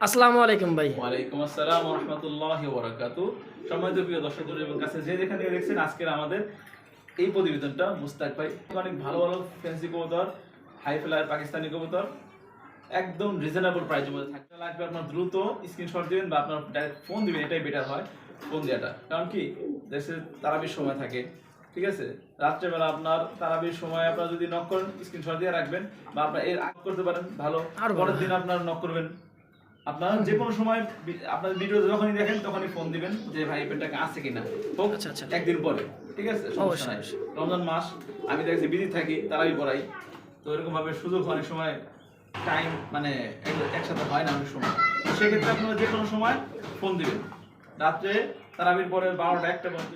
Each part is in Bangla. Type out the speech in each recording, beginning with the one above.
আসসালামু আলাইকুম ভাই। ওয়ালাইকুম আসসালাম ওয়া রাহমাতুল্লাহি ওয়া বারাকাতুহু। সম্মানিত প্রিয় দর্শক এবং কাছে যে যেখান থেকে দেখছেন আজকের আমাদের এই প্রতিবেদনটা মুস্তাক ভাই অনেক ভালো ভালো ফ্যান্সি কবুতর, হাই ফ্লায়ার পাকিস্তানি কবুতর একদম রিজনেবল প্রাইসের মধ্যে থাকতে লাগবে। আপনার দ্রুত স্ক্রিনশট দিবেন বা আপনার ডাইরেক্ট ফোন দিবেন, এটাই বেটার হয় ফোন দেওয়াটা। কারণ কি দেশে তারাবির সময় থাকে, ঠিক আছে? রাত্রেবেলা আপনার তারাবির সময় আপনার যদি নক করেন স্ক্রিনশট দিয়ে রাখবেন বা আপনার এর আগ করতে পারেন ভালো, আর পরের দিন আপনার নক করবেন। আপনারা যে কোনো সময় আপনার ভিডিও যখনই দেখেন তখনই ফোন দিবেন যে ভাই এই পেনটা আছে কিনা, হোক একদিন পরে, ঠিক আছে? সমস্যা নাই। রমজান মাস আমি দেখছি বিজি থাকি, তারাই পড়াই, তো এরকম ভাবে সুযোগ অনেক সময় টাইম মানে একসাথে হয় না অনেক সময়। সেক্ষেত্রে আপনারা যে কোনো সময় ফোন দিবেন রাত্রে তারাবির পরে 12টা 1টা পর্যন্ত,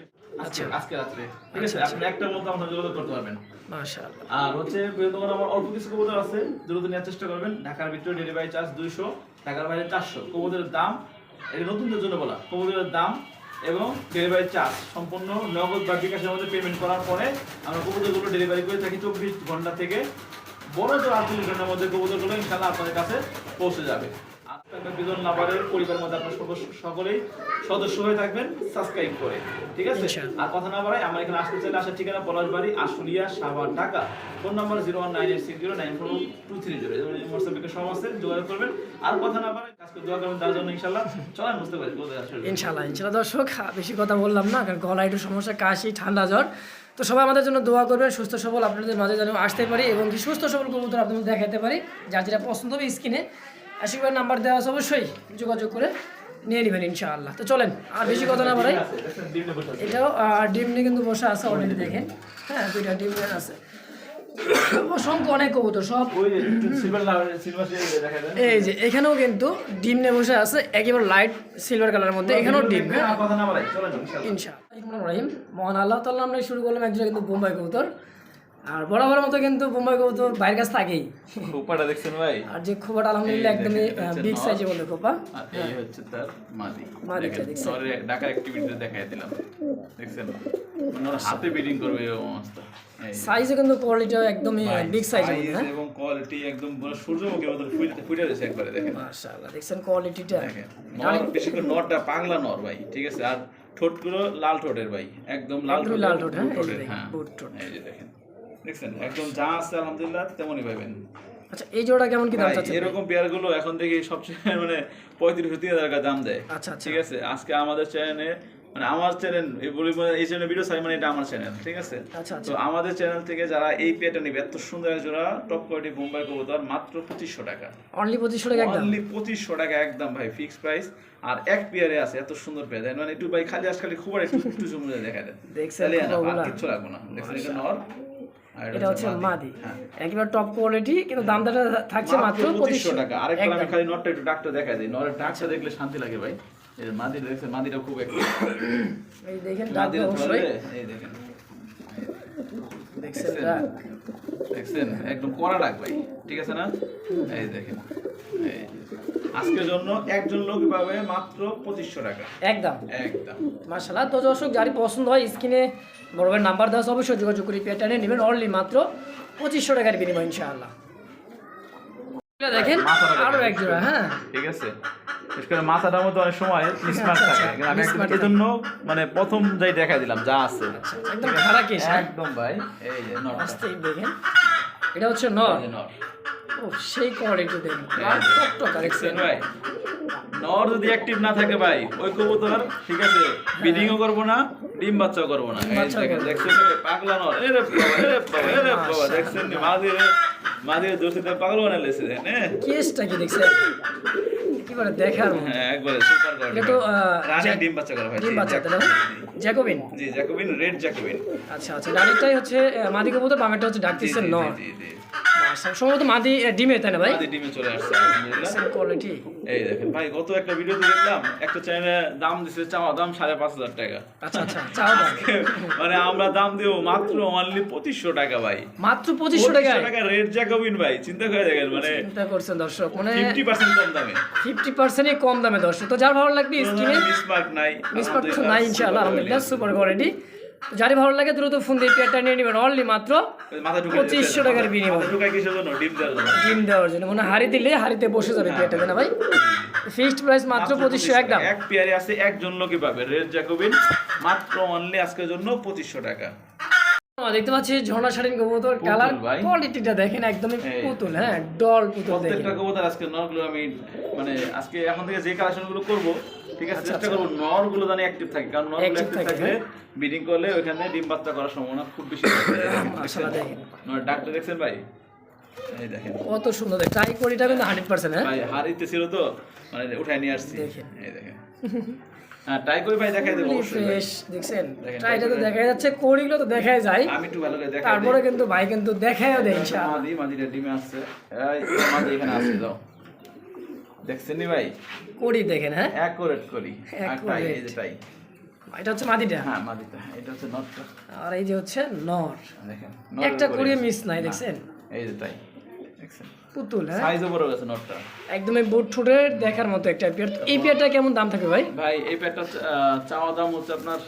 আজকে রাত্রে, ঠিক আছে? আপনি একটার মধ্যে আপনার যোগাযোগ করতে পারবেন। মাশাআল্লাহ। আর হচ্ছে তোমার আমার অল্প কিছু কবুতর আছে, দ্রুত নেওয়ার চেষ্টা করবেন। ঢাকার ভিতরে ডেলিভারি চার্জ 200, ঢাকার বাইরে 400। কবুতরের দাম এটা নতুনদের জন্য বলা, কবুতরের দাম এবং ডেলিভারি চার্জ সম্পূর্ণ নগদ বা বিকাশের মধ্যে পেমেন্ট করার পরে আমরা কবুতরগুলো ডেলিভারি করে থাকি 24 ঘন্টা থেকে বড় জোর 48 ঘন্টার মধ্যে কবুতরগুলো ইনশাআল্লাহ আপনাদের কাছে পৌঁছে যাবে। আপনাদের বিজন লাভারের পরিবারের মধ্যে আপনারা সকলেই সদস্য হয়ে থাকবেন সাবস্ক্রাইব করে, ঠিক আছে? আর কথা না বাড়াই, আমার এখানে আসতে চাইলে আসার ঠিকানা পলাশবাড়ি, আশুলিয়া, সাভার, ঢাকা। Phone number 01986094230। হোয়াটসঅ্যাপে সব আছে, যোগাযোগ করবেন। আর কথা না বাড়াই, কাজ করে দোয়া করবেন তার জন্য ইনশাআল্লাহ। চলেন বুঝতে পারি ইনশাআল্লাহ। দর্শক বেশি কথা বললাম না, কারণ গলায় একটু সমস্যা, কাশি, ঠান্ডা, জ্বর। তো সবাই আমাদের জন্য দোয়া করবেন, সুস্থ সবল আপনাদের মাঝে যেন আসতে পারি এবং কি সুস্থ সবল কবুতর আপনাদের দেখাতে পারি। যার যেটা পছন্দ হবে স্ক্রিনে আশিকবার নাম্বার দেওয়া আছে, অবশ্যই যোগাযোগ করে নিয়ে নেবেন ইনশাআল্লাহ। তো চলেন আর বেশি কথা না বাড়াই, এটাও ডিম নিয়ে কিন্তু বসে আছে অলরেডি, দেখেন। হ্যাঁ, দুইটা ডিম নিয়ে আছে, অসংখ্য অনেক কবুতর সব। এই যে এখানেও কিন্তু ডিম নিয়ে বসে আছে, একেবারে লাইট সিলভার কালারের মধ্যে, এখানেও ডিম। ইনশাআল্লাহ মহান আল্লাহ তাআলা আমরা শুরু করলাম একজন কিন্তু বোম্বাই কবুতর। আর বরাবর মতো কিন্তু বোম্বাই কবুতর বাইরের কাছ থাকেই। খোপাটা দেখছেন ভাই? আর যে খোপাটা আলহামদুলিল্লাহ একদমই বিগ সাইজে বলে খোপা। এই হচ্ছে তার মাদি। মাদিটা দেখছেন? সরে ঢাকা অ্যাক্টিভিটিতে দেখাই দিলাম, দেখছেন? ওনার হাতে বিডিং করবে এই অবস্থা। সাইজে কিন্তু কোয়ালিটিও একদমই বিগ সাইজের মধ্যে, হ্যাঁ? এবং কোয়ালিটি একদম পুরো সূর্যমুখীর মতো ফুটে রয়েছে একবারে, দেখেন। মাশাআল্লাহ, দেখছেন কোয়ালিটিটা? দেখেন নর, বেশি করে নরটা পাগলা নর ভাই, ঠিক আছে? আর ঠোঁটগুলো লাল ঠোঁটের ভাই, একদম লাল ঠোঁট, হ্যাঁ, বুট ঠোঁট। এই যে দেখেন, দেখছেন? একদম যা আছে আলহামদুলিল্লাহ তেমনই পাবেন। আচ্ছা, এই জোড়া কেমন কি দাম চাচ্ছেন? এরকম পেয়ারগুলো এখন থেকে সবচেয়ে মানে 35-30 টাকা দাম দেয়। আচ্ছা, ঠিক আছে? আজকে আমাদের চ্যানেলে মানে আমার চ্যানেল এই চ্যানেল ভিডিও চাই, মানে এটা আমার চ্যানেল, ঠিক আছে? তো আমাদের চ্যানেল থেকে যারা এই পেয়ারটা নিবে, এত সুন্দর এক জোড়া টপ কোয়ালিটি বোম্বাই কবুতর, মাত্র 2500 টাকা। অনলি 2500 টাকা একদম? অনলি 2500 টাকা একদম ভাই, ফিক্সড প্রাইস। আর এক পেয়ারে আছে এত সুন্দর পেয়ার, মানে একটু ভাই খালি খুব একটু জমুজে দেখা দেয়, দেখছেন? আর কিছু লাগবে না। দেখছেন এটা নর, এটা হচ্ছে মাদি, একেবারে টপ কোয়ালিটি, কিন্তু দামটা থাকছে মাত্র 2500 টাকা। আরেকটা আমি খালি নরটা একটু ডাকটা দেখাই দেই, নরের ডাকটা দেখলে শান্তি লাগে ভাই। এই মাদি দেখছেন? মাদিটা খুব একটু এই দেখেন ডাকটা, অবশ্যই এই দেখেন, দেখছেন ডাক, দেখছেন? একদম কড়া ডাক ভাই, ঠিক আছে না? এই দেখেন, এই আজকের জন্য একজন লোক পাবে মাত্র 2500 টাকা একদম একদম। মাশাআল্লাহ। তো দর্শক যারই পছন্দ হয় স্ক্রিনে বড় ভাইয়ের নাম্বার দেওয়া আছে, অবশ্যই যোগাযোগ করে পেয়ারটা নিয়ে নেবেন অনলি মাত্র 2500 টাকার বিনিময় ইনশাআল্লাহ। দেখেন আরো এক জোড়া, হ্যাঁ, ঠিক আছে? বিশেষ করে মাথাটার মধ্যে অনেক সময় মিসম্যাচ থাকে, আমি এই জন্য মানে প্রথম যাই দেখা দিলাম যা আছে একদম খারাপ কেস একদম ভাই। এই যে নর, আস্তেই দেখেন, এটা হচ্ছে নর। ও সেই কোয়ালিটি দেখেন, টকটকা, দেখছেন ভাই? নর যদি অ্যাক্টিভ না থাকে ভাই, ওই কবুতর, ঠিক আছে, ব্রিডিংও করবো না, ডিম বাচ্চাও করবো না। দেখছেন পাগলা নর, এরে বাবা, এরে বাবা, এরে বাবা, দেখছেন? মাদিরে দোষীতে পাগল বানাই লেছে, হ্যাঁ? কেসটা কি দেখছেন? একেবারে দেখার, হ্যাঁ, একবারে সুপার গড। এটা তো রানী ডিম বাচ্চা করে ভাই, ডিম বাচ্চা তাই না? জ্যাকোবিন? জি, জ্যাকোবিন, রেড জ্যাকোবিন। আচ্ছা আচ্ছা, রানীটাই হচ্ছে মাদি কবুতর, বামেরটা হচ্ছে ডাকতেছেন নর। সম্ভবত মাদি ডিমে, তাই না ভাই? মাদি ডিমে চলে আসছে আলহামদুলিল্লাহ। কোয়ালিটি এই দেখেন ভাই, গত একটা ভিডিওতে দেখলাম একটা চ্যানেলে দাম দিছে, চাওয়া দাম 5500 টাকা। আচ্ছা আচ্ছা, চাও দাম মানে আমরা দাম দেব মাত্র অনলি 2500 টাকা ভাই, মাত্র 2500 টাকা রেড জ্যাকোবিন ভাই। চিন্তা করে দেখেন, মানে চিন্তা করছেন দর্শক, মানে 50% কম দামে, 50%ই কম দামে দর্শক। তো যার ভালো লাগবে স্ক্রিনে মিসমার্ক নাই, মিসমার্ক নাই ইনশাআল্লাহ, আলহামদুলিল্লাহ সুপার কোয়ালিটি। যারই ভালো লাগে দ্রুত ফোন দিয়ে পেয়ারটা নিয়ে নেবেন অনলি মাত্র মাথা ঢুকে 2500 টাকার বিনিময়। মাথা ঢুকায় কিসের জন্য? ডিম দেওয়ার জন্য। ডিম দেওয়ার জন্য মানে হাড়ি দিলে হাড়িতে বসে যাবে পেয়ারটা, না ভাই? ফিক্সড প্রাইস মাত্র 2500 একদম। এক পেয়ারে আছে একজন লোকই পাবে রেড জ্যাকোবিন, মাত্র অনলি আজকের জন্য 2500 টাকা। দেখতে পাচ্ছি ঝর্ণা শাড়ির কবুতর, পুতুল কালার ভাই। কোয়ালিটিটা দেখেন একদমই এই। পুতুল, হ্যাঁ ডল পুতুল দেখেন। প্রত্যেকটা কবুতর আজকে নরগুলো আমি মানে আজকে এখন থেকে যে কালেকশনগুলো করব, ঠিক আছে, চেষ্টা করব নরগুলো জানি অ্যাক্টিভ থাকে, কারণ নরগুলো Active অ্যাক্টিভ থাকে, থাকলে ব্রিডিং করলে ওখানে ডিম বাচ্চা করার সম্ভাবনা খুব বেশি থাকে। মাশাআল্লাহ দেখেন নর ডাক্তার দেখছেন ভাই? এই দেখেন কত সুন্দর, ট্রাই করিটা কিন্তু 100%, হ্যাঁ ভাই, হারিতে ছিল তো মানে উঠায় নিয়ে আসছি। দেখেন। এই দেখেন, হ্যাঁ ট্রাই করে ভাই দেখাই দেবো অবশ্যই ভাই। ফ্রেশ দেখছেন, দেখেন, ট্রাইটা তো দেখাই যাচ্ছে, কোড়িগুলো তো দেখাই যায়, আমি একটু ভালো করে দেখাই তারপরে কিন্তু ভাই কিন্তু দেখাইও দেয় ইনশাআল্লাহ। মাদিটা ডিমে আসছে, এই মাদি এখানে আসছে, দাও দেখছেন নি ভাই? কোড়ি দেখেন, হ্যাঁ অ্যাকুরেট করি। আর টাই, এই যে টাই, এটা হচ্ছে মাদিটা, হ্যাঁ মাদিটা, এটা হচ্ছে নটটা, আর এই যে হচ্ছে নর, দেখেন একটা কোড়ি মিস নাই দেখছেন, এই যে টাই দেখছেন, পুতুল, হ্যাঁ সাইজও বড় গেছে নটটা একদমই বুট ঠুটের দেখার মতো একটা পেয়ার। এই পেয়ারটা কেমন দাম থাকবে ভাই? ভাই। এই প্যাটটা চাওয়া দাম হচ্ছে আপনার,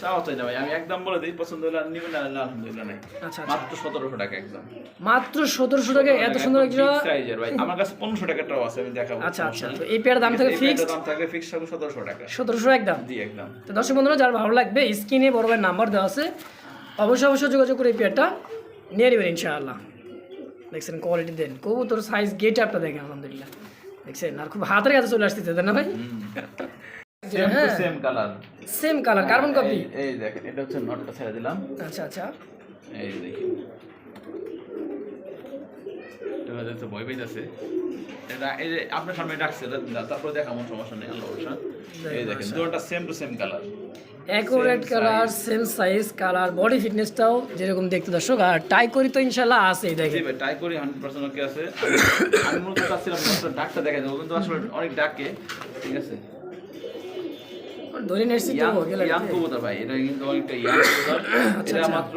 চাওয়া চাই না ভাই, আমি একদম বলে দিই, পছন্দ হলে আর নিবেন, না আলহামদুলিল্লাহ নাই। আচ্ছা মাত্র 1700 টাকা একদম, মাত্র 1700 টাকা, এত সুন্দর একটা সাইজের ভাই। আমার কাছে 1500 টাকাটাও আছে, আমি দেখাবো। আচ্ছা আচ্ছা, তো এই পেয়ার দাম থাকবে এই ফিক্সড প্যাটটার দাম থাকবে ফিক্স হবে 1700 টাকা। 1700 একদম। জি একদম। তো দর্শক বন্ধুরা, যার ভালো লাগবে স্ক্রিনে বড় ভাইয়ের নাম্বার দেওয়া আছে, অবশ্যই অবশ্যই যোগাযোগ করে এই পেয়ারটা নিয়ে নেবেন ইনশাআল্লাহ। দেখছেন কোয়ালিটি দেন, কবুতর সাইজ গেট আপটা দেখেন আলহামদুলিল্লাহ, দেখছেন আর খুব হাতের কাছে চলে আসতেছে, তাই না ভাই? সেম টু হ্যাঁ same colour, same colour, carbon copy. এই দেখেন, এটা হচ্ছে নটটা ছেড়ে দিলাম, আচ্ছা আচ্ছা, এই দেখেন, এটা হচ্ছে ভয় পাইতেছে, এটা এই যে আপনার সামনে ডাকছে, তারপর দেখাবো, সমস্যা নেই, আল্লাহ ভরসা। এই দেখেন দুটোটা same to same colour, accurate colour, same size colour, body ফিটনেসটাও যেরকম দেখতে দর্শক, আর টাই করি তো ইনশাআল্লাহ আছে, জি দেখেন ভাই ট্রাই করি 100% ওকে আছে। আমি মূলত চাচ্ছিলাম ডাকটা দেখাই দেবো, কিন্তু আসলে অনেক ডাকে, ঠিক আছে। ধরে নেছি তো গেলে ইয়াং কবুতর ভাই, এটা কিন্তু অনেকটা ইয়াং কবুতর, এটা মাত্র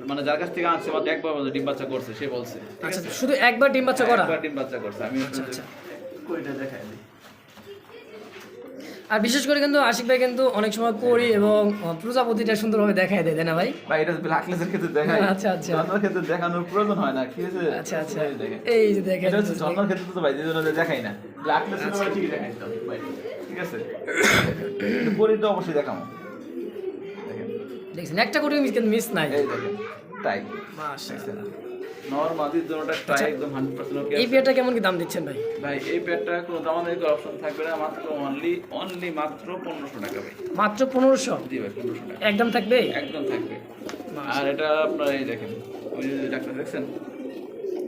মানে যার কাছ থেকে আনছে মাত্র একবার ডিম বাচ্চা করছে, সে বলছে, ঠিক আচ্ছা আছে, শুধু একবার ডিম বাচ্চা করা। একবার ডিম বাচ্চা করছে। আমি আচ্ছা আচ্ছা, কইটা দেখাই দিই। আর বিশেষ করে কিন্তু আশিক ভাই কিন্তু অনেক সময় করি এবং প্রজাপতিটা সুন্দরভাবে দেখায় দেয়, তাই না ভাই? ভাই এটা ব্ল্যাকলেসের ক্ষেত্রে দেখাই, আচ্ছা আচ্ছা, জন্মের ক্ষেত্রে দেখানোর প্রয়োজন হয় না, কি হয়েছে? আচ্ছা আচ্ছা, এই দেখেন, এই যে দেখেন, এটা হচ্ছে জন্মের ক্ষেত্রে তো ভাই যে জন্য দেখাই না, ব্ল্যাকলেসের ক্ষেত্রে ঠিকই দেখাই দিতাম ভাই, ঠিক আছে। পরি তো অবশ্যই দেখাবো, দেখেন দেখছেন একটা কোটি মিস নাই। এই দেখেন টাই, মাশাআল্লাহ। নরমাদির জন্যটা ট্রাই একদম 100% ওকে। এই পেয়ারটা কেমন কি দাম দিচ্ছেন ভাই? ভাই এই প্যাডটা কোনো দামাদামি অপশন থাকবে না, মাত্র অনলি মাত্র 1500 টাকা ভাই। মাত্র 1500 জি ভাই 1500 টাকা একদম থাকবে, একদম থাকবে। আর এটা আপনার এই দেখেন, ওই যে ডাক্তার দেখছেন,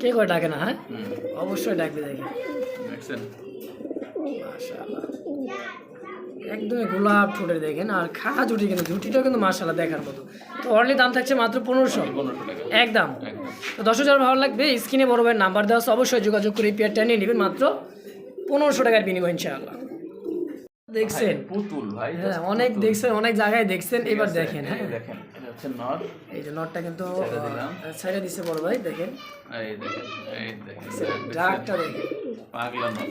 কে করে ডাকে না, হ্যাঁ হুম অবশ্যই ডাকবে, দেখেন দেখছেন, মাশাআল্লাহ একদমই গোলাপ ঠোঁটের দেখেন, আর খাড়া জুটি কিন্তু, জুটিটাও কিন্তু মাশাআল্লাহ দেখার মতো। তো অনলি দাম থাকছে মাত্র 1500 1500 টাকা একদম। একদম। তো 10,000 ভালো লাগবে স্ক্রিনে বড় ভাইয়ের নাম্বার দেওয়া আছে, অবশ্যই যোগাযোগ করে এই পেয়ারটা নিয়ে নেবেন মাত্র 1500 টাকার বিনিময় ইনশাআল্লাহ। দেখছেন পুতুল ভাই, হ্যাঁ অনেক দেখছেন, অনেক জায়গায় দেখছেন, এবার দেখেন, হ্যাঁ এই দেখেন, এটা হচ্ছে নর, এই যে নটটা কিন্তু ছেড়ে দিলাম। ছাইড়া দিছে বড় ভাই, দেখেন এই দেখেন, এই দেখেন ডাকটা দেখেন, পাগলা নর,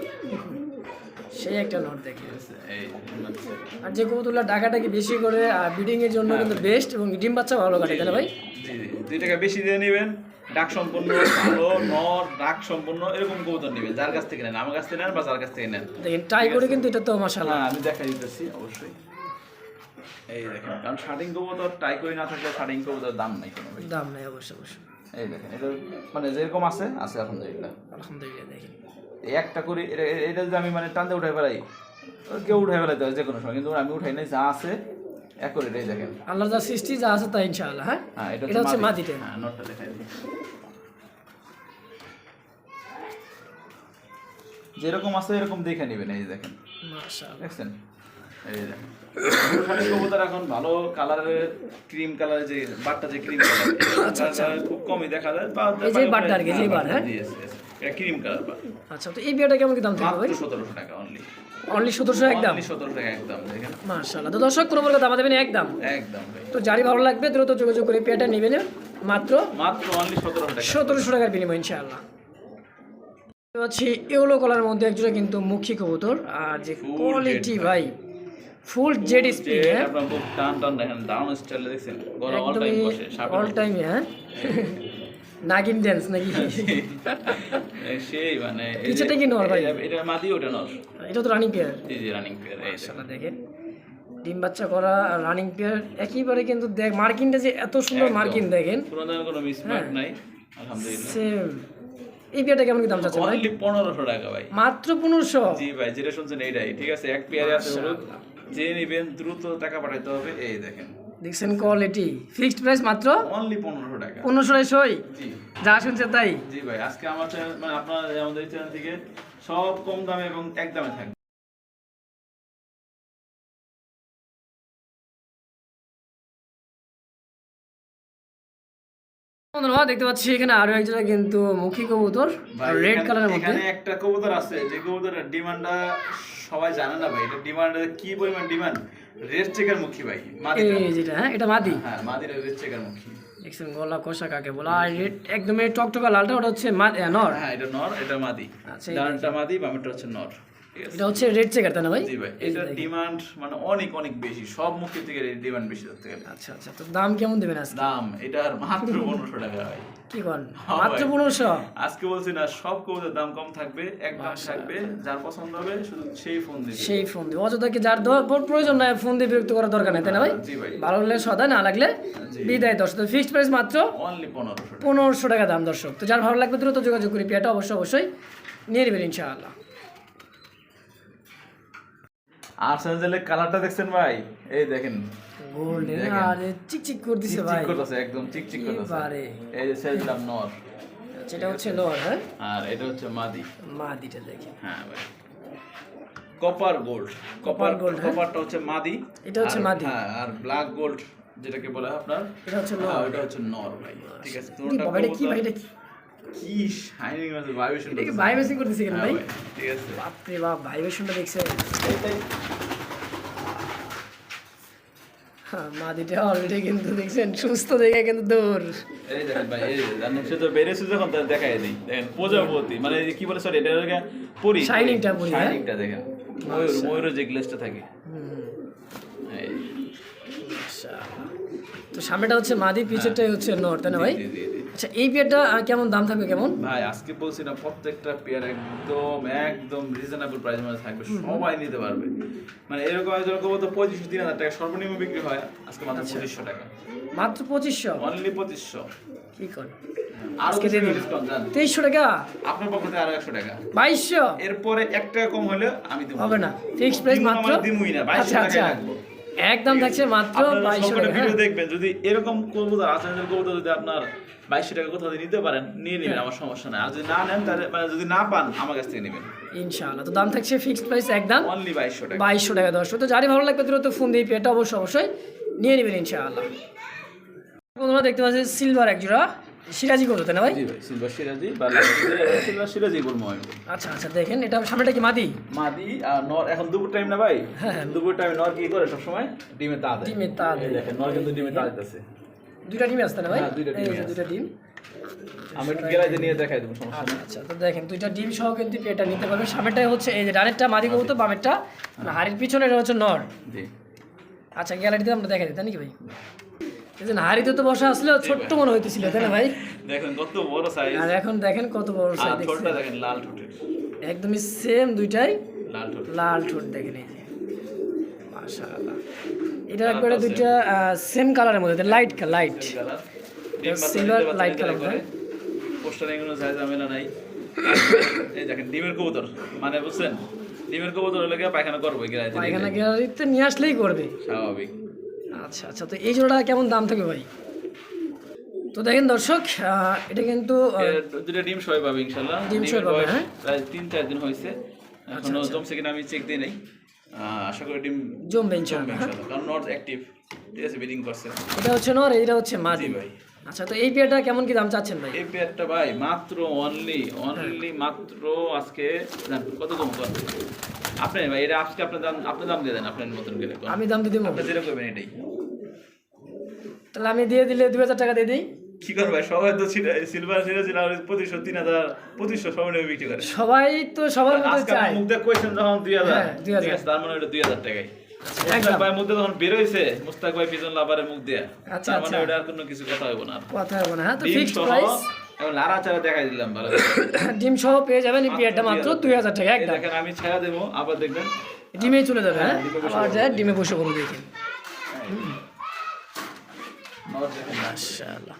সেই একটা নট দেখেন। ঠিক আছে, এই হচ্ছে আর যে কবুতরগুলো ডাকাটাকে বেশি করে আর ব্রিডিং এর জন্য কিন্তু বেস্ট, এবং ডিম বাচ্চা ভালো কাটে, তাই না ভাই? জি জি, 2 টাকা বেশি দিয়ে নেবেন, ডাক সম্পন্ন ভালো নর, ডাক সম্পন্ন এরকম কবুতর নেবেন, যার কাছ থেকে নেন, আমার কাছ থেকে নেন বা যার কাছ থেকে নেন। দেখেন ট্রাই করে কিন্তু এটা তো মাশাআল্লাহ, হ্যাঁ আমি দেখাই দিতেছি অবশ্যই। এই দেখেন, কারণ শার্টিং কবুতর টাই করে না থাকলে শার্টিং কবুতর দাম নাই কোনো ভাই। দাম নাই অবশ্যই অবশ্যই, এই দেখেন, এটা মানে যেরকম আছে আছে আলহামদুলিল্লাহ। আলহামদুলিল্লাহ দেখেন এই একটা করে এটা যদি আমি মানে টানতে উঠাই ফেলাই, কেউ উঠাই ফেলাইতে হয় যে কোনো সময়, কিন্তু আমি উঠাই নাই, যা আছে এক করে এটাই দেখেন। আল্লাহর যা সৃষ্টি যা আছে তাই ইনশাআল্লাহ। হ্যাঁ হ্যাঁ এটা হচ্ছে মাদিটা, হ্যাঁ নটটা দেখাই দিই, যেরকম আছে এরকম দেখে নেবেন। এই দেখেন মাশাআল্লাহ দেখছেন, এই দেখেন কবুতর এখন ভালো কালারের, ক্রিম কালার, যে বাটটা যে ক্রিম কালার খুব কমই দেখা যায়, এই যে বাটটা আর কি, যে বার, হ্যাঁ এটা ক্রিম কালার বা। আচ্ছা, তো এই বিয়াটা কেমন কি দাম থাকবে মাত্র ভাই? 1700 টাকা অনলি, অনলি 1700 একদম, অনলি 1700 টাকা একদম, দেখেন মাশাআল্লাহ। তো দর্শক কোনো প্রকার দাম দেবেন একদম, একদম ভাই, তো যারই ভালো লাগবে দ্রুত যোগাযোগ করে পেয়ারটা নেবেন মাত্র অনলি 1700 টাকা 1700 টাকার বিনিময় ইনশাআল্লাহ। হচ্ছে ইয়েলো কালারের মধ্যে একজোড়া কিন্তু মুখী কবুতর, আর যে Full কোয়ালিটি red ভাই ফুল জেড স্পিড, হ্যাঁ আপনার মুখ টান টান দেখেন, ডাউন স্টাইলে দেখছেন, গলা অল টাইম বসে সাপের অল টাইম, হ্যাঁ নাগিন ড্যান্স নাকি? সেই মানে পিছেটা কি নর ভাই? এটা মাদি, ওটা নর। এটা তো রানিং পেয়ার। জি জি, রানিং পেয়ার। এই মাশাআল্লাহ দেখেন ডিম বাচ্চা করা রানিং পেয়ার একেবারে, কিন্তু দেখ মার্কিনটা যে এত সুন্দর মার্কিন দেখেন, কোনো ধরনের কোনো মিসমার্ক নাই আলহামদুলিল্লাহ। সেম। এই পেয়ারটা কেমন কি দাম চাচ্ছেন ভাই? অনলি 1500 টাকা ভাই। মাত্র 1500? জি ভাই, যেটা শুনছেন এইটাই ঠিক আছে। এক পেয়ারে আছে হলুদ, যে নেবেন দ্রুত টাকা পাঠাইতে হবে। এই দেখেন দেখছেন কোয়ালিটি, ফিক্সড প্রাইস মাত্র অনলি 1500 টাকা। 1500 জি যা শুনছে তাই। জি ভাই, আজকে আমার চ্যানেল মানে আপনার আমাদের চ্যানেল থেকে সব কম দামে এবং এক দামে থাকবে। বন্ধুরা দেখতে পাচ্ছি এখানে আরো একজোড়া কিন্তু মুখী কবুতর ভাই রেড কালারের মধ্যে। এখানে একটা কবুতর আছে, যে কবুতরের ডিমান্ডটা সবাই জানে না ভাই। এটা ডিমান্ড কি পরিমাণ ডিমান্ড, রেড চেকার মুখী ভাই, মাদিটা। এই যেটা, হ্যাঁ এটা মাদি। হ্যাঁ মাদির রেড চেকার মুখী। দেখছেন গলা কষা কাকে বলা, আর রেড একদম এই টকটকা লালটা ওটা হচ্ছে নর। হ্যাঁ এটা নর, এটা মাদি। আচ্ছা, ডানটা মাদি, বামেরটা হচ্ছে নর। ঠিক আছে, এটা হচ্ছে রেড চেকার তাই না ভাই? জি ভাই, এটা ডিমান্ড মানে অনেক অনেক বেশি, সব মুখী থেকে ডিমান্ড বেশি ধরতে গেলে। আচ্ছা আচ্ছা, তো দাম কেমন দেবেন আজকে? দাম এটার মাত্র 1500 টাকা ভাই। কি করেন হ্যাঁ মাত্র ভাই। 1500? আজকে বলছি না, সব কবুতরের দাম কম থাকবে, একদম থাকবে। যার পছন্দ হবে শুধু সেই ফোন দিবে। সেই ফোন দিয়ে অযথা কি যার প্রয়োজন নাই ফোন দিয়ে বিরক্ত করার দরকার নেই তাই না ভাই? জি ভাই, ভালো লাগলে সদা, না লাগলে জি। বিদায়। দর্শক ফিক্সড প্রাইস মাত্র অনলি 1500 টাকা। 1500 টাকা দাম দর্শক। তো যার ভালো লাগবে দ্রুত যোগাযোগ করি, পেয়ারটা অবশ্যই নিয়ে নেবেন ইনশাআল্লাহ। আর স্যান্ডেলের কালারটা দেখছেন ভাই? এই দেখেন গোল্ডেন আর চিকচিক করতেছে ভাই, চিকচিক করতেছে, একদম চিকচিক করতেছে। এবারে এই যে সেলদাম নর, যেটা হচ্ছে নর, হ্যাঁ আর এটা হচ্ছে মাদি। মাদিটা দেখেন, হ্যাঁ ভাই, কপার গোল্ড। কপার গোল্ড, হ্যাঁ। কপারটা হচ্ছে মাদি, এটা হচ্ছে মাদি। হ্যাঁ, আর ব্ল্যাক গোল্ড যেটাকে বলে আপনার, এটা হচ্ছে হ্যাঁ, নর। ওটা হচ্ছে নর ভাই। ঠিক আছে, কি তোরটা বাবা, এটা কি ভাই? এটা কি শাইনিং আছে, ভাইব্রেশন এটা কি ভাইব্রেশন করতেছে কেন ভাই? ঠিক আছে, বাপরে বাপ, ভাইব্রেশনটা দেখছেন? হ্যাঁ, মাদিটা অলরেডি কিন্তু দেখছেন সুস্থ দেখে কিন্তু দৌড়। এই দেখেন ভাই, এই জানেন সে তো বেরেছে যখন তার দেখাই দেই। দেখেন প্রজাপতি মানে এই কি বলে, সরি এটা হলো পরি, শাইনিংটা পরি, হ্যাঁ? শাইনিংটা দেখেন, ময়ূরের যে গ্লেজটা থাকে। এই মাশাআল্লাহ। তো সামনেটা হচ্ছে মাদি, পিছেরটাই হচ্ছে নর তাই না ভাই? জি, জি, জি। আচ্ছা এই পেয়ারটা কেমন দাম থাকবে কেমন? ভাই আজকে বলছি না, প্রত্যেকটা পেয়ার একদম একদম রিজনেবল প্রাইসের মধ্যে থাকবে, সবাই নিতে পারবে। মানে এরকম একজন কবো তো 2500-3000 টাকা সর্বনিম্ন বিক্রি হয়, আজকে মাত্র 2500 টাকা। মাত্র 2500? অনলি 2500। কি কর আর আজকে দিয়ে দিন। ডিসকাউন্ট জান 2300 টাকা, আপনার পক্ষ থেকে আরো 100 টাকা। 2200 এরপরে 1 টাকা কম হলে আমি দেব। হবে না, ফিক্সড প্রাইস মাত্র। দিমুই না, 2200 আচ্ছা আচ্ছা, টাকা রাখবো। একদম থাকছে মাত্র আপনারা 2200 সবকটা টাকা। ভিডিও হ্যাঁ? দেখবেন, যদি এরকম কবুতর আচার্যের কবুতর যদি আপনার 2200 টাকা কোথাও দিয়ে নিতে পারেন, নিয়ে নেবেন, আমার সমস্যা নাই। আর যদি না নেন তাহলে মানে যদি না পান আমার কাছ থেকে নেবেন। ইনশাআল্লাহ। তো দাম থাকছে ফিক্সড প্রাইস একদম অনলি 2200 টাকা। 2200 টাকা দর্শক। তো যারই ভালো লাগবে দ্রুত ফোন দিয়ে পেয়ারটা অবশ্যই নিয়ে নেবেন ইনশাআল্লাহ। বন্ধুরা দেখতে পাচ্ছেন সিলভার এক জোড়া সিরাজি গরু তাই না ভাই? জি ভাই, সিলভার সিরাজি বা সিলভার সিরাজি বলবো আমি। আচ্ছা আচ্ছা, দেখেন এটা সামনেটা কি মাদি? মাদি আর নর। এখন দুপুর টাইম না ভাই? হ্যাঁ। দুপুর টাইমে নর কি করে সব সময়? ডিমে তা দেয়। ডিমে তা দেয়। এই দেখেন নর কিন্তু ডিমে তা দিতেছে। দুইটা ডিম আছে না ভাই? হ্যাঁ, দুইটা ডিমই এই যে আছে। দুইটা ডিম। আমি একটু গ্যালারিতে নিয়ে দেখাই দেবো, সমস্যা আচ্ছা নেই। আচ্ছা, তো দেখেন দুইটা ডিম সহ কিন্তু পেয়ারটা নিতে পারবেন। সামনেটাই হচ্ছে এই যে ডানেরটা মাদি কবুতর, বামেরটা মানে হাড়ির পিছনে এটা হচ্ছে নর। জি। আচ্ছা গ্যালারিতে আমরা দেখাই দিই তাই নাকি ভাই? এই যে হাড়িতে তো বসা আসলে ছোট্ট মনে হইতেছিল তাই না ভাই? দেখেন কত বড় সাইজ। আর এখন দেখেন কত বড় আর সাইজ ঠোঁটটা দেখছেন, দেখেন লাল ঠোঁটের। একদমই সেম দুইটাই লাল ঠোঁট। লাল ঠোঁট দেখেন এই যে মাশাআল্লাহ। এটা একবারে দুইটা সেম কালারের মধ্যে light light colour. Silver light colour করে। পোস্টারে কোনো সাইজ ঝামেলা নাই। এই দেখেন ডিমের কবুতর, মানে বুঝছেন ডিমের কবুতর হলে গিয়ে পায়খানা করবে গ্যালারিতে। পায়খানা গ্যালারিতে নিয়ে আসলেই করবে। স্বাভাবিক। আচ্ছা আচ্ছা, তো এই জোড়াটা কেমন দাম থাকবে ভাই? তো দেখেন দর্শক এটা কিন্তু দুটো ডিম সবাই পাবে ইনশাল্লাহ। ডিম সহ ডিমের পাবে, বয়স হ্যাঁ? প্রায় 3-4 দিন হয়েছে, এখনো জমছে কিনা আমি চেক দিই নাই। আশা করি ডিম জমবে জমবে ইনশাআল্লাহ। ইনশাল্লাহ, কারণ নট অ্যাক্টিভ। ঠিক আছে, ব্রিডিং করছে। এটা হচ্ছে নর, এটা হচ্ছে মাদি জি ভাই। আচ্ছা, তো এই পেয়ারটা কেমন কি দাম চাচ্ছেন ভাই? এই পেয়ারটা ভাই মাত্র অনলি মাত্র আজকে জান কত কম কর আপনি ভাই, এটা আজকে আপনি দাম দিয়ে দেন আপনার মতন করে। আমি দাম দিয়ে দেবো? আপনি যেটা করবেন এটাই। তাহলে আমি দিয়ে দিলে 2000 টাকা দিয়ে দিই। কি করবে ভাই, সবাই তো সিলভার সিরাজ আর 2500 3000 2500 সবাই নেবে বিক্রি করে। সবাই তো সবার মতো আজকে চায়। আপনি মুখ দিয়ে কইছেন যখন 2000, হ্যাঁ, 2000 ঠিক আছে, তার মানে ওটা 2000 টাকায়। মুস্তাক ভাইয়ের মধ্যে যখন বের হইছে মুস্তাক ভাই পিজন লাভারের মুখ দিয়ে, আচ্ছা, তার মানে আচ্ছা। ওটা আর কোনো কিছু কথা হইব না। কথা হবে না, হ্যাঁ। তো ডিম ফিক্সড সহ প্রাইস এবং লাড়াচাড়া দেখাই দিলাম ভালো করে। ডিম সহ পেয়ে যাবেন এই পেয়ারটা মাত্র 2000 টাকা এই একদম। দেখেন আমি ছায়া দেবো, আবার দেখবেন ডিমে চলে যাবে, হ্যাঁ। ডিমে বসে আবার যায় ডিমে বসে করুন দেখেন। নর দেখেন। মাশাআল্লাহ,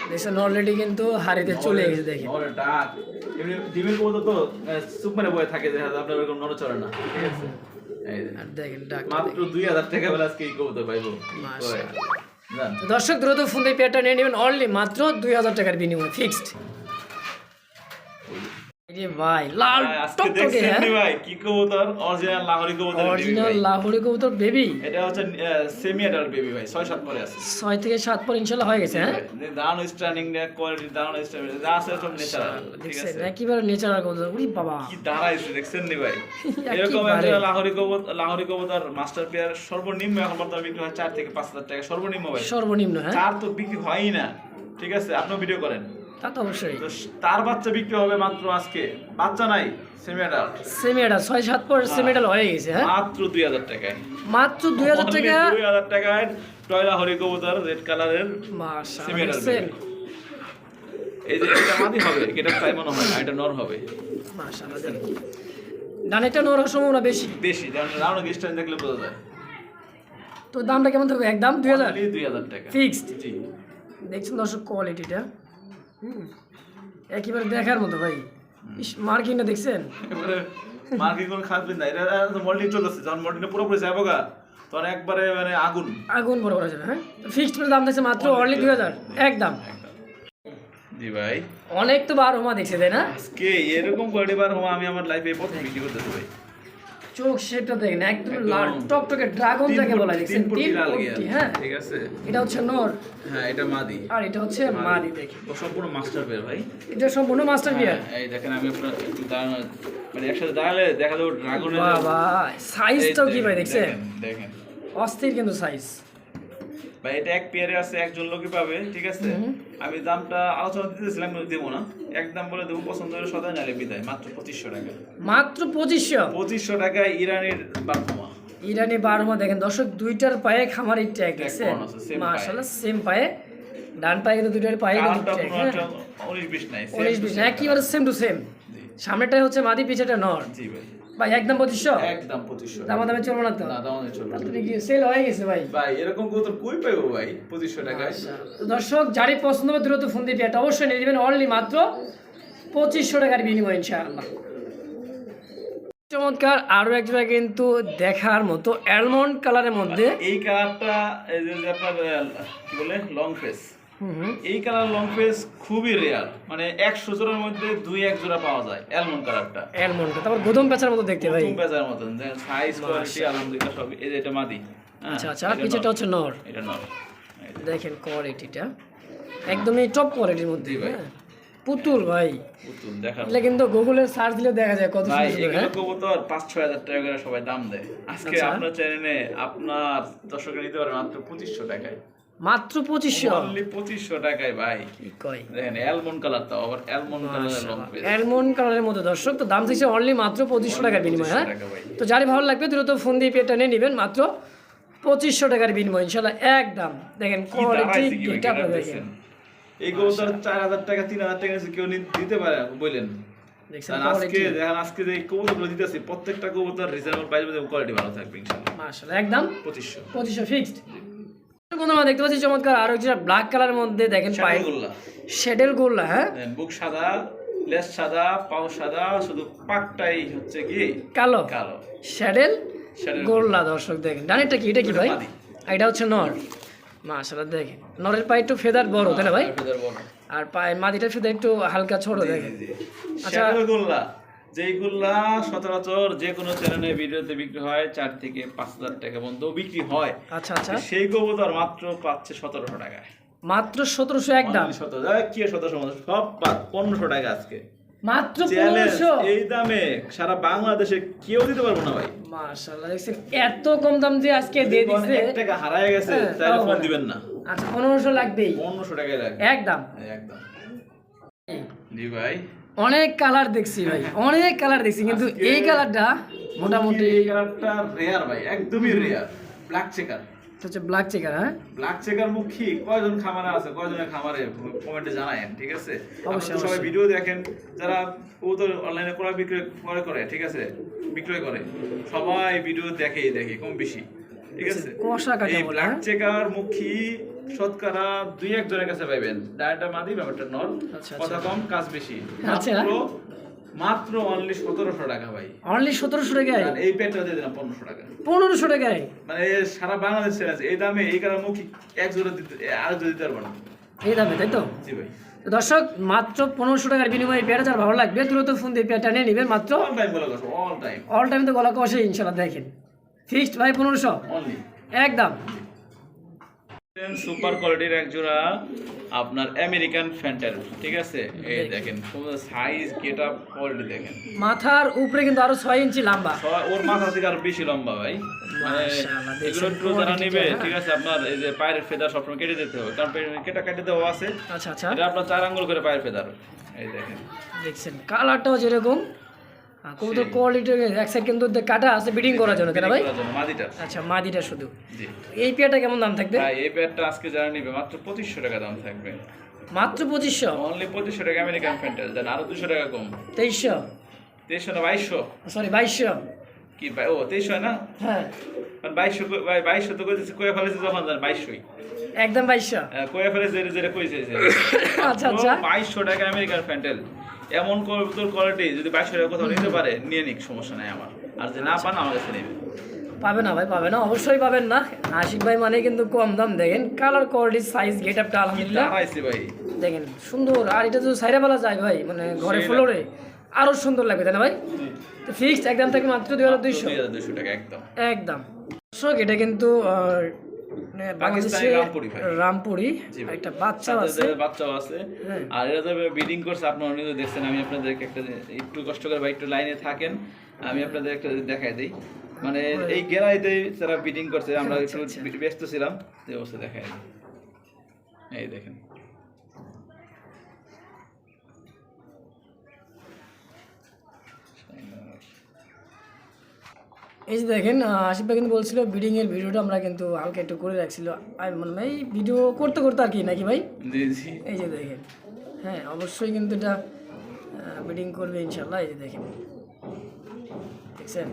দেখছেন অলরেডি কিন্তু হাড়িতে চলে গেছে দেখেন। নরের ডাক এমনি ডিমের কবুতর তো চুপ মেরে বয়ে থাকে, দেখা যায় আপনার এরকম নড়াচড়ে না, ঠিক আছে। এই যে, আর দেখেন ডাক মাত্র 2000 টাকা বেলা আজকে এই কবুতর পাইবো। মাশাআল্লাহ। জান তো দর্শক দ্রুত ফোন দিয়ে পেয়ারটা নিয়ে নেবেন অনলি মাত্র 2000 টাকার বিনিময়ে ফিক্সড। এই ভাই লাল আজকে টকটকে, দেখছেন হ্যাঁ, নি ভাই কি কবুতর, অরিজিনাল লাহোরি কবুতর। অরিজিনাল লাহোরি কবুতর বেবি। এটা হচ্ছে সেমি অ্যাডাল্ট বেবি ভাই, 6-7 পরে আছে। 6 থেকে 7 পর ইনশাআল্লাহ হয়ে গেছে, হ্যাঁ। দাঁড়ানো স্ট্যান্ডিং এর কোয়ালিটি, দাঁড়ানো স্ট্যান্ডিং যা আছে সব ন্যাচারাল, ঠিক দেখছেন আছে। একেবারে ন্যাচারাল কবুতর। ওরে বাবা, কি দাঁড়াইছে দেখছেন নি ভাই। একেবারে। এরকম একটা লাহোরি কবুতর মাস্টার পেয়ার সর্বনিম্ন এখন বর্তমানে বিক্রি হয় 4 থেকে 5000 টাকা সর্বনিম্ন ভাই। সর্বনিম্ন, হ্যাঁ। 4 তো বিক্রি হয়ই না, ঠিক আছে। আপনিও ভিডিও করেন, তা তো অবশ্যই। তো তার বাচ্চা বিক্রি হবে মাত্র আজকে, বাচ্চা নাই, সেমি অ্যাডাল্ট, সেমিটা 6-7 পর সেমিটা হয়ে গেছে, হ্যাঁ। মাত্র 2000 টাকায়। মাত্র 2000 টাকা। 2000 টাকায় টয়লা হরি কবুতর রেড কালারের মাশাআল্লাহ, সেমি অ্যাডাল্ট। দেখছেন? এই যে এটা মাদি হবে, এটা তাই মনে হয় না, এটা নর হবে। মাশাআল্লাহ, দেখেন ডানেরটা নর হওয়ার সম্ভাবনা বেশি। বেশি রাউন্ড ডিস্টেন্স দেখলে বোঝা যায়। তো দামটা কেমন থাকবে? একদম 2000 Only 2000 টাকা ফিক্সড। জি। দেখছেন দর্শক কোয়ালিটিটা, একেবারে দেখার মতো ভাই। ইস, মার্কিংটা দেখছেন? এবারে মার্কেট কোন খাবেন না, এটা তো মল্টি চলতেছে, যখন মল্টিটা পুরোপুরি যাবো গা তখন একবারে মানে আগুন। আগুন বড় করা যাবে, হ্যাঁ। ফিক্সড দাম দেখছে মাত্র অনলি 2000 একদম। জি ভাই, অনেক তো বার হোমা দেখছে, তাই না? আজকে এরকম কোয়ালিটি বার হওয়া আমি আমার লাইফে প্রথম বিক্রি করতেছি ভাই। চোখ শেপটা দেখেন একদম একদম লাল টকটকে ড্রাগন যাকে বলা যায়, দেখছেন? 3 ফুটি তিন লাল ফুটি, গিয়া, হ্যাঁ। ঠিক আছে। এটা হচ্ছে নর হ্যাঁ এটা মাদি, আর এটা হচ্ছে মাদি। দেখি ও সম্পূর্ণ মাস্টার পেয়ার ভাই। এটা সম্পূর্ণ মাস্টার বিয়ার। হ্যাঁ, এই দেখেন আমি আপনার একটু দাঁড়ানো, মানে একসাথে দাঁড়ালে দেখা যাবে ড্রাগনের বাবা, সাইজটাও কি ভাই দেখছেন? দেখেন অস্থির কিন্তু সাইজ। ভাই এটা এক পেয়ারে আছে, একজন লোকই পাবে, ঠিক আছে। আমি দামটা আলোচনা দিতেছিলাম, কিন্তু দেবো না, একদম বলে দেবো, পছন্দ হলে সদাই নালে বিদায়, মাত্র 2500 টাকা। মাত্র 2500। 2500 টাকায় ইরানের বারমা। ইরানি বারমা দেখেন দর্শক, দুইটার পায়ে খামারি ট্যাগ দেখছেন? বর্ণ আছে, same মাশাআল্লাহ, সেম পায়ে। ডান পায়ে কিন্তু দুইটার পায়ে কিন্তু কালারটা ট্যাগ, কোনো হ্যাঁ। একটা 19-20 নাই, 19-20 একেবারে সেম টু সেম। সামনেটাই হচ্ছে মাদি, পিছেটা নর। জি ভাই, ভাই একদম 2500। একদম 2500 দামা দামে চলবে না তো? না দাম চলবে না। তুমি কি সেল হয়ে গেছে ভাই? ভাই এরকম কবুতর কই পাইবো ভাই 2500 টাকায়? তো দর্শক যারই পছন্দ হবে দ্রুত ফোন দিয়ে পেয়ারটা অবশ্যই নিয়ে নেবেন অনলি মাত্র 2500 টাকার বিনিময়ে ইনশাআল্লাহ। চমৎকার আরো এক জায়গা কিন্তু দেখার মতো অ্যালমন্ড কালারের মধ্যে। এই কালারটা এই যে আপনার কি বলে লং ফেস, হুম, এই কালার লং ফেস খুবই রেয়ার, মানে 100 জোড়ার মধ্যে 2-1 জোড়া পাওয়া যায় অ্যালমন্ড কালারটা। অ্যালমন্ডটা তারপর গোদম পেঁচার মতো দেখতে ভাই। তুম পেঁচার মতন, সাইজ কোয়ালিটি আলহামদুলিল্লাহ সব। এই যে এটা মাদি, হ্যাঁ, আচ্ছা আচ্ছা, আর পিছেটা হচ্ছে নর। এটা নর। দেখেন কোয়ালিটিটা একদমই টপ কোয়ালিটির মধ্যে, জি ভাই। হ্যাঁ। পুতুল ভাই, পুতুল দেখা এগুলো কিন্তু গুগলের সার্চ দিলে দেখা যায় কত ভাই, সুন্দর, এগুলো হ্যাঁ। কবুতর 5-6 হাজার টাকা করে সবাই দাম দেয়। আজকে আচ্ছা। আপনার চ্যানেলে আপনার দর্শকরা নিতে পারে মাত্র 2500 টাকায়। মাত্র 2500। অনলি 2500 টাকায় ভাই। কি কয়? দেখেন অ্যালমন্ড কালার, তাও আবার অ্যালমন্ড কালারের লং ফেস। অ্যালমন্ড কালারের মধ্যে দর্শক, তো দাম থাকছে অনলি মাত্র 2500 টাকার বিনিময়ে, হ্যাঁ। 2500 টাকা ভাই। তো যারই ভালো লাগবে দ্রুত ফোন দিয়ে পেটা নিয়ে নেবেন মাত্র 2500 টাকার বিনিময়ে ইনশাআল্লাহ একদম। দেখেন কি কোয়ালিটি দাঁড়াইছে কি ভাই, এটা এটা দেখেন। দেখছেন? এই কবুতর 4000 টাকা 3000 টাকা কেউ দিতে পারে বলেন? দেখছেন কারণ আজকে কোয়ালিটি দেখেন, আজকে যে কবুতরগুলো দিতেছি প্রত্যেকটা কবুতর রিজনেবল প্রাইস মধ্যে কোয়ালিটি ভালো থাকবে ইনশাআল্লাহ। মাশাআল্লাহ একদম 2500 ফিক্সড। বন্ধুরা দেখতে পাচ্ছি চমৎকার আরো একটা ব্ল্যাক কালারের মধ্যে দেখেন পাই শাড়িগুলা শেডেল গোল্লা, হ্যাঁ। দেখেন বুক সাদা, লেস সাদা, পাও সাদা, শুধু পাকটাই হচ্ছে কি কালো কালো। শেডেল শাড়ির গোল্লা দর্শক দেখেন। ডানেরটা কি, এটা কি ভাই? মাদি। আর এটা হচ্ছে নর। মাশাআল্লাহ দেখেন নরের পায়ে একটু ফেদার বড়, তাই না ভাই? ফেদার বড়। আর পায়ে মাদিটা ফেদার একটু হালকা ছোট দেখেন। আচ্ছা। শাড়িগুলা যেইগুলা সচরাচর যে কোনো চ্যানেলে ভিডিওতে বিক্রি হয় 4 থেকে 5000 টাকা পর্যন্ত বিক্রি হয়, আচ্ছা আচ্ছা, সেই কবুতর মাত্র পাচ্ছে 1700 টাকায়। মাত্র 1700 একদম। 1700 কি 1700 সব বাদ 1500 টাকা আজকে মাত্র চ্যালেঞ্জ। 1500। এই দামে সারা বাংলাদেশে কেউ দিতে পারবো না ভাই। মাশাআল্লাহ দেখছেন এত কম দাম যে আজকে দিয়ে দিছে। 1 টাকা হারায় গেছে হ্যাঁ, তাহলে তাও ফোন বলে। দিবেন না। আচ্ছা 1500 লাগবেই 1500 টাকায় লাগবে একদম। একদম। জি ভাই, অনেক কালার দেখছি ভাই, অনেক কালার দেখছি, কিন্তু আজকে এই কালারটা মোটামুটি এই কালারটা রেয়ার ভাই, একদমই রেয়ার। ব্ল্যাক চেকার, এটা হচ্ছে ব্ল্যাক চেকার। হ্যাঁ, ব্ল্যাক চেকার মুখী কয়জন খামারে আছে, কয়জনের খামারে কমেন্টে জানায়েন, ঠিক আছে? অবশ্যই, আপনারা সবাই ভিডিও দেখেন, যারা কবুতর অনলাইনে ক্রয় বিক্রয় করে, ঠিক আছে, বিক্রয় করে, সবাই ভিডিও দেখে কম বেশি, ঠিক আছে? কষা কাকে এই বলে, ব্ল্যাক হ্যাঁ? চেকার মুখী শতকরা 2-1 জনের কাছে পাইবেন। ডায়াটা মাদি, ব্যাপারটা নর, আচ্ছা, কথা কম কাজ বেশি। আচ্ছা। মাত্র অনলি 1700 টাকা ভাই। অনলি 1700 টাকায় আর এই প্যান্টটা দিয়ে দিলাম 1500 টাকা। 1500 টাকায় মানে সারা বাংলাদেশ সেল আছে এই দামে। এই কারণে মুখী এক জোড়া দিতে, আর জোড়া দিতে পারবো না। এই দামে, তাই তো? জি ভাই। তো দর্শক, মাত্র 1500 টাকার বিনিময়ে পেয়ারটা যার ভালো লাগবে দ্রুত ফোন দিয়ে পেয়ারটা নিয়ে নেবেন। মাত্র অল টাইম বলা কথা, অল টাইম। অল টাইম তো গলা কষে ইনশাআল্লাহ। দেখেন ফিক্সড ভাই 1500 অনলি একদম। সুপার কোয়ালিটির এক জোড়া আপনার আমেরিকান ফ্যান্টার, ঠিক আছে? এই দেখেন সাইজ, গেটআপ, কোয়ালিটি দেখেন। মাথার উপরে কিন্তু আরো 6 ইঞ্চি লম্বা। ওর মাথা থেকে আরো বেশি লম্বা ভাই। মানে মাশাআল্লাহ, দেখছেন এগুলো একটু যারা quality নেবে, টা, ঠিক আছে, আপনার এই যে পায়ের ফেদার সবসময় কেটে দিতে হবে, কারণ কেটে দেওয়া আছে। আচ্ছা আচ্ছা, এটা আপনার 4 আঙ্গুল করে পায়ের ফেদার। এই দেখেন, দেখছেন কালারটাও যেরকম, কবুতর কোয়ালিটি এক সাইড কিন্তু কাটা আছে বিডিং করার জন্য, তাই না ভাই? করার জন্য মাদিটা। আচ্ছা, মাদিটা শুধু। জি এই পেয়ারটা কেমন দাম থাকবে? ভাই, এই প্যাডটা আজকে যারা নেবে মাত্র 2500 টাকা দাম থাকবে। মাত্র 2500? অনলি 2500 টাকা আমেরিকান ফ্যান্টার। দেন আরো 200 টাকা কম। 2300? 2300 না 2200? সরি 2200। কি ভাই, ও 2300 হয় না? হ্যাঁ, কারণ 2200 ভাই, 2200 তো কইতেছে, কইয়া ফেলেছে যখন, জান 2200ই একদম 2200। কইয়া ফেলেছে, যেটা কইছে। আচ্ছা আচ্ছা, 2200 টাকা আমেরিকান ফ্যান্টেল। এমন কবুতর কোয়ালিটি যদি 2200 টাকা কোথাও নিতে পারে, নিয়ে নিক, সমস্যা নাই আমার। আর যে না পান আমার কাছে নেবে। পাবে না ভাই, পাবে না, অবশ্যই পাবেন না। আশিক ভাই মানে কিন্তু কম দাম। দেখেন কালার, কোয়ালিটি, সাইজ, গেটআপটা আলহামদুলিল্লাহ দাঁড়াইছে ভাই, দেখেন সুন্দর। আর এটা যদি সাইরা বেলা যায় ভাই, মানে ঘরে ফ্লোরে আরো সুন্দর লাগবে, তাই না ভাই? তো ফিক্সড একদম থেকে মাত্র 2200 2200 টাকা একদম। একদম। দর্শক, এটা কিন্তু বাংলাদেশে রামপুরি ভাই। রামপুরি একটা বাচ্চা আছে, বাচ্চাও আছে। হ্যাঁ। আর এরা যাবে ব্রিডিং করছে, আপনারা নিজে দেখছেন। আমি আপনাদেরকে একটা একটু কষ্ট করে ভাই, একটু লাইনে থাকেন, আমি আপনাদের একটা দেখাই দিই। মানে এই গ্যালারিতে তারা ব্রিডিং করছে, আমরা একটু ব্যস্ত ছিলাম, এই অবস্থা দেখাই দিই। এই দেখেন, এই যে দেখেন আশিক ভাই কিন্তু বলছিল ব্রিডিং এর ভিডিওটা আমরা কিন্তু হালকা একটু করে রাখছিল। আমি মনে হয় ভিডিও করতে করতে আর কি, নাকি ভাই? জি জি। এই যে দেখেন, হ্যাঁ অবশ্যই কিন্তু এটা ব্রিডিং করবে ইনশাল্লাহ। এই যে দেখেন, দেখছেন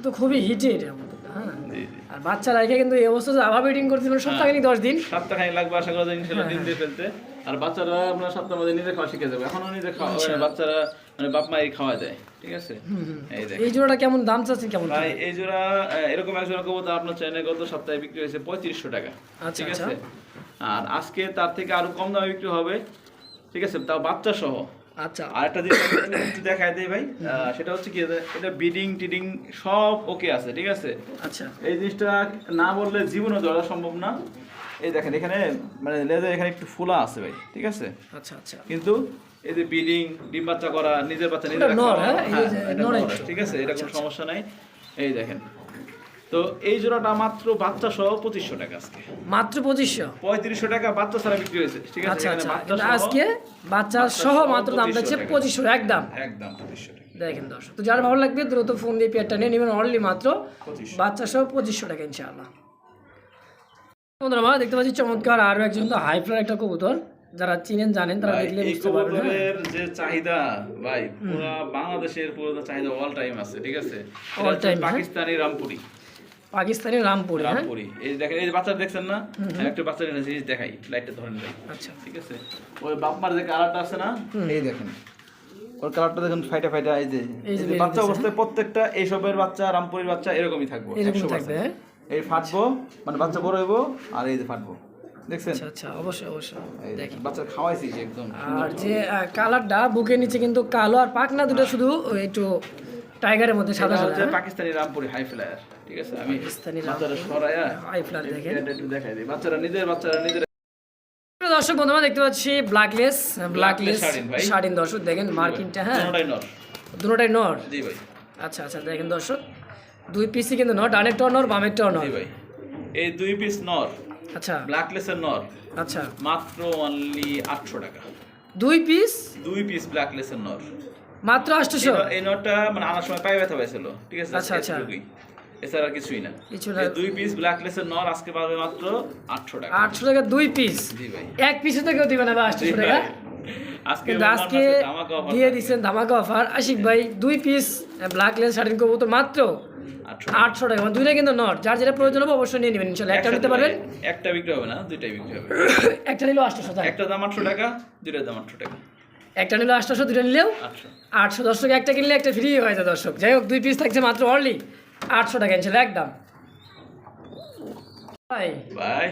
তো খুবই হিটে এটার মধ্যে, হ্যাঁ। জি জি। আর বাচ্চা রাখে কিন্তু এই অবস্থা আবার ব্রিডিং করছিল সপ্তাহখানিক 10 দিন। সপ্তাহখানিক লাগবে আশা করা যায় ইনশাআল্লাহ দিন দিয়ে ফেলতে। আর বাচ্চারা আপনার সপ্তাহের মধ্যে নিজে খাওয়া শিখে যাবে। এখনো নিজে খাওয়া, বাচ্চারা মানে বাপ মাই খাওয়া দেয়, ঠিক আছে? এই দেখেন এই জোড়াটা কেমন দাম চাচ্ছেন, কেমন? ভাই, এই জোড়া এরকম এক জোড়া কবুতর আপনার চ্যানেলে গত সপ্তাহে বিক্রি হয়েছে 3500 টাকা, আচ্ছা, ঠিক আচ্ছা। আছে? আর আজকে তার থেকে আরো কম দামে বিক্রি হবে, ঠিক আছে, তাও বাচ্চা সহ। আচ্ছা, আর একটা জিনিস আমি একটু দেখাই দেই ভাই, সেটা হচ্ছে কি, এটা ব্রিডিং টিডিং সব ওকে আছে, ঠিক আছে? আচ্ছা, এই জিনিসটা না বললে জীবনে ধরা সম্ভব না। এই দেখেন এখানে মানে লেজার এখানে একটু ফোলা আছে ভাই, ঠিক আছে? আচ্ছা, আচ্ছা। কিন্তু এই যে ব্রিডিং, ডিম বাচ্চা করা, নিজের বাচ্চা নিজের এটা নর, হ্যাঁ, এই যে এটা নর নর, একটু। ঠিক আছে? এটা কোনো সমস্যা নাই। এই দেখেন, তো এই জোড়াটা মাত্র বাচ্চা সহ 2500 টাকা আজকে। মাত্র 2500? 3500 টাকা বাচ্চা ছাড়া বিক্রি হয়েছে, ঠিক আছে? আচ্ছা এখানে আচ্ছা, বাচ্চা কিন্তু সহ আজকে বাচ্চা সহ মাত্র দাম যাচ্ছে 2500 একদম। একদম 2500 টাকা। দেখেন দর্শক, তো যার ভালো লাগবে দ্রুত ফোন দিয়ে পেয়ারটা নিয়ে নেবেন, অনলি মাত্র 2500 বাচ্চা সহ 2500 টাকা ইনশাআল্লাহ। বন্ধুরা, আমরা দেখতে পাচ্ছি চমৎকার আরো একজন তো হাই ফ্লার একটা কবুতর, যারা চিনেন জানেন তারা ভাই, দেখলে এই বুঝতে পারবেন। হ্যাঁ, কবুতরের যে চাহিদা ভাই, পুরো বাংলাদেশের পুরো চাহিদা অল টাইম আছে, ঠিক আছে? এটা হচ্ছে time, হ্যাঁ। পাকিস্তানি রামপুরি। পাকিস্তানি রামপুরি, হ্যাঁ। রামপুরি, এই দেখেন, এই যে বাচ্চা দেখছেন না? আমি একটা বাচ্চার একটা জিনিস দেখাই, লাইটটা ধরেন ভাই, আচ্ছা, ঠিক আছে? ওই বাপমার যে কালারটা আছে না, এই দেখেন ওর কালারটা দেখুন, ফাইটা ফাইটা। এই যে বাচ্চা অবস্থায় প্রত্যেকটা এইসবের বাচ্চা, রামপুরির বাচ্চা এরকমই থাকবো, এরকম 100%। থাকবে, হ্যাঁ। এই ফাটবো, মানে বাচ্চা বড় হইবো, আর এই যে ফাটবো, দেখছেন? আচ্ছা আচ্ছা, অবশ্যই অবশ্যই। এই দেখেন বাচ্চা খাওয়াইছি যে একদম। আর যে কালারটা বুকের নিচে কিন্তু কালো, আর পাখনা দুটো শুধু একটু টাইগারের মধ্যে সাদা এটা সাদা, হচ্ছে হ্যাঁ। পাকিস্তানি রামপুরি হাই ফ্লায়ার, ঠিক আছে? আমি পাকিস্তানি বাচ্চারা সরায়া হাই ফ্লার দেখেন। এটা একটু দেখাই দিই। বাচ্চারা নিজের দর্শক বন্ধুরা দেখতে পাচ্ছি ব্ল্যাকলেস শাড়িন ভাই। শাড়িন। দর্শক দেখেন মার্কিংটা, হ্যাঁ, দুটোটাই নর। দুটোটাই নর। জি ভাই। আচ্ছা আচ্ছা, দেখেন দর্শক দুই পিসই কিন্তু নর, ডানেরটাও নর, বামেরটাও নর। জি ভাই, এই 2 পিস নর, আচ্ছা ব্ল্যাকলেসের নর, আচ্ছা, মাত্র অনলি 800 টাকা। 2 পিস 2 পিস ব্ল্যাকলেসের নর মাত্র 800। এই নটটা মানে আনার সময় পায়ে ব্যথা পাইছিল, ঠিক আছে? আচ্ছা, আচ্ছা। এতটুকুই। এছাড়া আর কিছুই না। কিছু না। এই 2 পিস ব্ল্যাকলেসের নর আজকে পাবে মাত্র 800 টাকা। 800 টাকা 2 পিস। জি ভাই। এক পিসে তো কেউ দিবে না ভাই 800 জি টাকা। ভাই। আজকে কিন্তু রমজান আজকে মাসে ধামাকা অফার দিয়ে থাকবে। দিচ্ছেন ধামাকা অফার। আশিক ভাই 2 পিস ব্ল্যাকলেস শার্টিন কবুতর মাত্র 800 800 টাকা। মানে দুইটা কিন্তু নট, যার যেটা প্রয়োজন হবে অবশ্যই নিয়ে নেবেন ইনশাআল্লাহ। একটা নিতে পারবেন, একটা বিক্রি হবে না, দুইটাই বিক্রি হবে। একটা নিলেও 800 টাকা, একটা দাম 800 টাকা, দুইটার দাম 800 টাকা। একটা নিলেও 800, দুইটা নিলেও 800। 800। দর্শক একটা কিনলে একটা ফ্রি হয়ে যায় দর্শক। যাই হোক 2 পিস থাকছে মাত্র অনলি 800 টাকা ইনশাআল্লাহ একদম। ভাই ভাই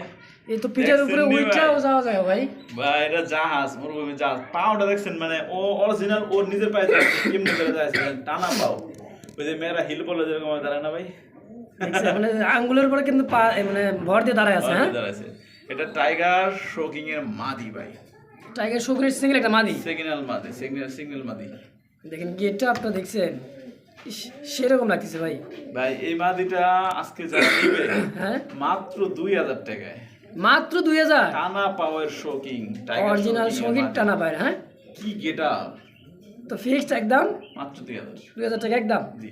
এই তো পিঠের উপরে দেখছেন নি উইটাও ভাই? যাওয়া যায় ভাই। ভাই এটা জাহাজ, মরুভূমি জাহাজ। পাওটা দেখছেন মানে ও অরিজিনাল ওর নিজের পায়ে যায়, কেমনে করে যায় টানা পাও। ওই যে মেয়েরা হিল বলে যেরকম দাঁড়ায় না ভাই, দেখছেন মানে আঙ্গুলের উপরে কিন্তু মানে ভর দিয়ে দাঁড়ায় আছে। হ্যাঁ, দাঁড়াইছে। এটা টাইগার শোকিং এর মাদি ভাই, টাইগার শোকরের সিঙ্গেল একটা মাদি। সিগন্যাল মাদি, সিগন্যাল মাদি। দেখেন গেটটা আপনারা দেখছেন, ইস, সেরকম লাগতেছে ভাই। ভাই এই মাদিটা আজকে যারা নিবে হ্যাঁ মাত্র 2000 টাকায়, মাত্র 2000 টানা পাওয়ার শোকিং টাইগার অরিজিনাল সঙ্গীত টানা পায়। হ্যাঁ, কি গেটা, তো ফিক্সড একদম মাত্র 2000। 2000 টাকা একদম। জি।